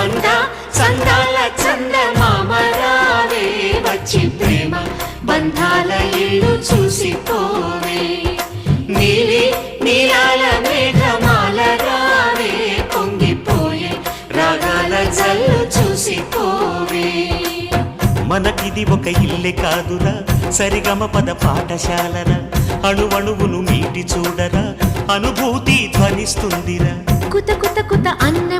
అంద చందాల చందమామరావే వచ్చి ప్రేమ బంధాల ఇల్లు చూసిపోవే నీలి నీలాల మేఘమాల రావే పొంగిపోయే రాగాల జల్లు చూసిపోవే మనకిది ఒక ఇల్లే కాదురా సరిగమ పద పాఠశాలరా అణువణువును మీటి చూడరా అనుభూతి ధ్వనిస్తుందిరా కుత కుత కుత అన్న